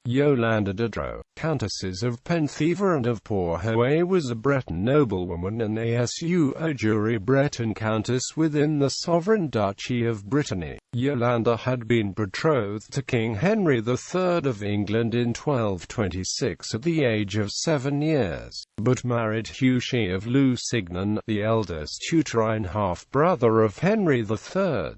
Yolande de Dreux, Countesses of Penthièvre and of Porhoet, was a Breton noblewoman and a jure Breton countess within the sovereign Duchy of Brittany. Yolande had been betrothed to King Henry III of England in 1226 at the age of 7 years, but married Hugh XI of Lusignan, the eldest uterine half-brother of Henry III.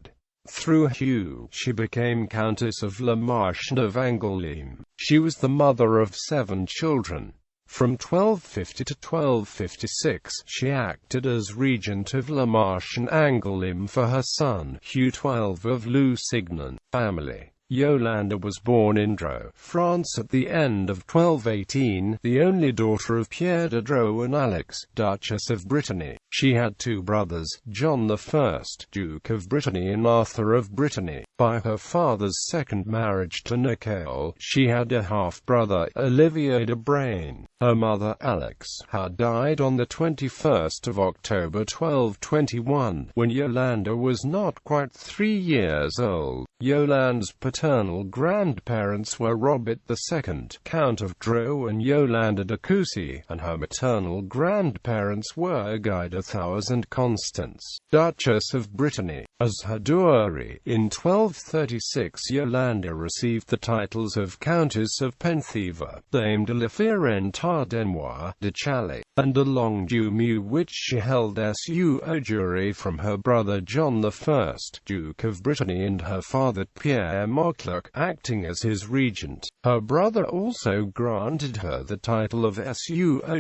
Through Hugh, she became Countess of La Marche and of Angoulême. She was the mother of 7 children. From 1250 to 1256, she acted as regent of La Marche and Angoulême for her son, Hugh XII of Lusignan, family. Yolande was born in Dreux, France at the end of 1218, the only daughter of Pierre de Dreux and Alix, Duchess of Brittany. She had 2 brothers, John I, Duke of Brittany and Arthur of Brittany. By her father's second marriage to Nicole, she had a half-brother, Olivier de Braine. Her mother, Alix, had died on the 21st of October 1221, when Yolande was not quite 3 years old. Yolande's paternal grandparents were Robert II, Count of Dreux and Yolande de Coucy, and her maternal grandparents were Guy de Thouars and Constance, Duchess of Brittany. As her jure, in 1236 Yolande received the titles of Countess of Penthièvre, Dame de la Fontaine de Chalais, and a long dumu which she held as jure from her brother John I, Duke of Brittany, and her father Pierre Mauclerc, acting as his regent. Her brother also granted her the title of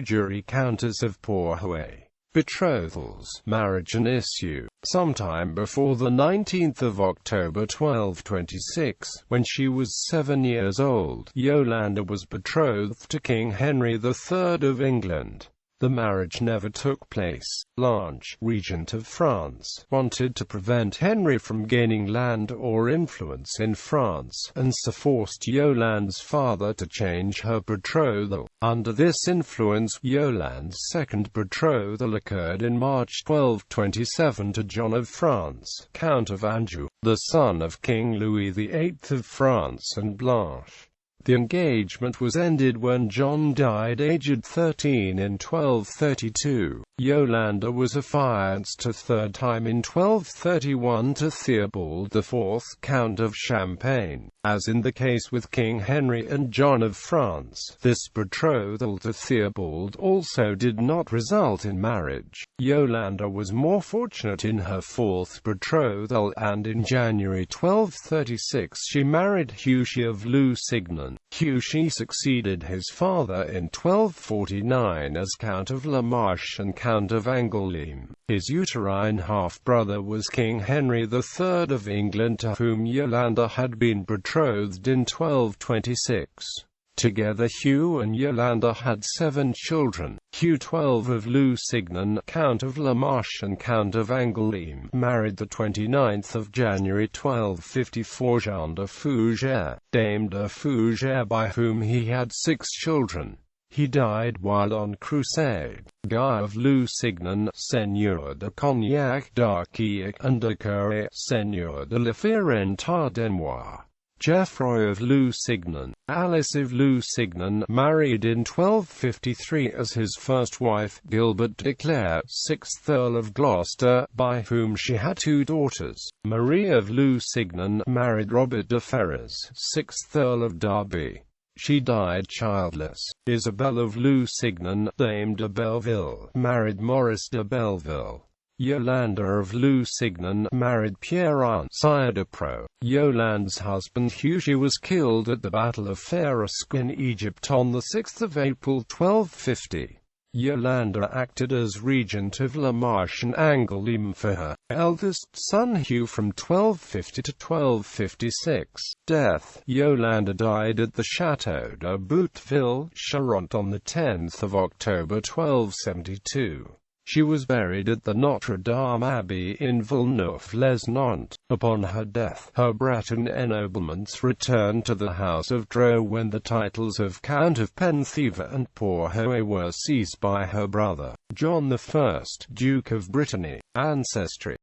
jure Countess of Porhoet. Betrothals, marriage and issue. Sometime before the 19th of October 1226, when she was 7 years old, Yolande was betrothed to King Henry III of England. The marriage never took place. Blanche, regent of France, wanted to prevent Henry from gaining land or influence in France, and so forced Yolande's father to change her betrothal. Under this influence, Yolande's second betrothal occurred in March 1227 to John of France, Count of Anjou, the son of King Louis VIII of France and Blanche. The engagement was ended when John died aged 13 in 1232. Yolande was affianced a third time in 1231 to Theobald IV, Count of Champagne. As in the case with King Henry and John of France, this betrothal to Theobald also did not result in marriage. Yolande was more fortunate in her fourth betrothal, and in January 1236 she married Hugh XI of Lusignan. Hugh XI succeeded his father in 1249 as Count of La Marche and Count of Angoulême. His uterine half-brother was King Henry III of England, to whom Yolande had been betrothed in 1226. Together Hugh and Yolande had 7 children. Hugh XII of Lusignan, Count of La Marche and Count of Angoulême, married the 29th of January 1254 Jeanne de Fougères, Dame de Fougères, by whom he had 6 children. He died while on crusade. Guy of Lusignan, Seigneur de Cognac d'Arquillac, and de Curé, Seigneur de la Fontaine. Geoffroy of Lusignan, Alice of Lusignan, married in 1253 as his first wife, Gilbert de Clare, 6th Earl of Gloucester, by whom she had 2 daughters. Marie of Lusignan married Robert de Ferrers, 6th Earl of Derby. She died childless. Isabel of Lusignan, Dame de Belleville, married Maurice de Belleville. Yolande of Lusignan married Pierre Sire de Pro. Yolande's husband Hugh was killed at the Battle of Farouk in Egypt on 6 April 1250. Yolande acted as regent of La Marche and Angoulême for her eldest son Hugh from 1250 to 1256. Death. Yolande died at the Château de Bouteville, Charente on 10 October 1272. She was buried at the Notre Dame Abbey in Villeneuve-les-Nantes. Upon her death, her Breton ennoblements returned to the House of Dreux when the titles of Count of Penthièvre and Porhoet were seized by her brother, John I, Duke of Brittany. Ancestry.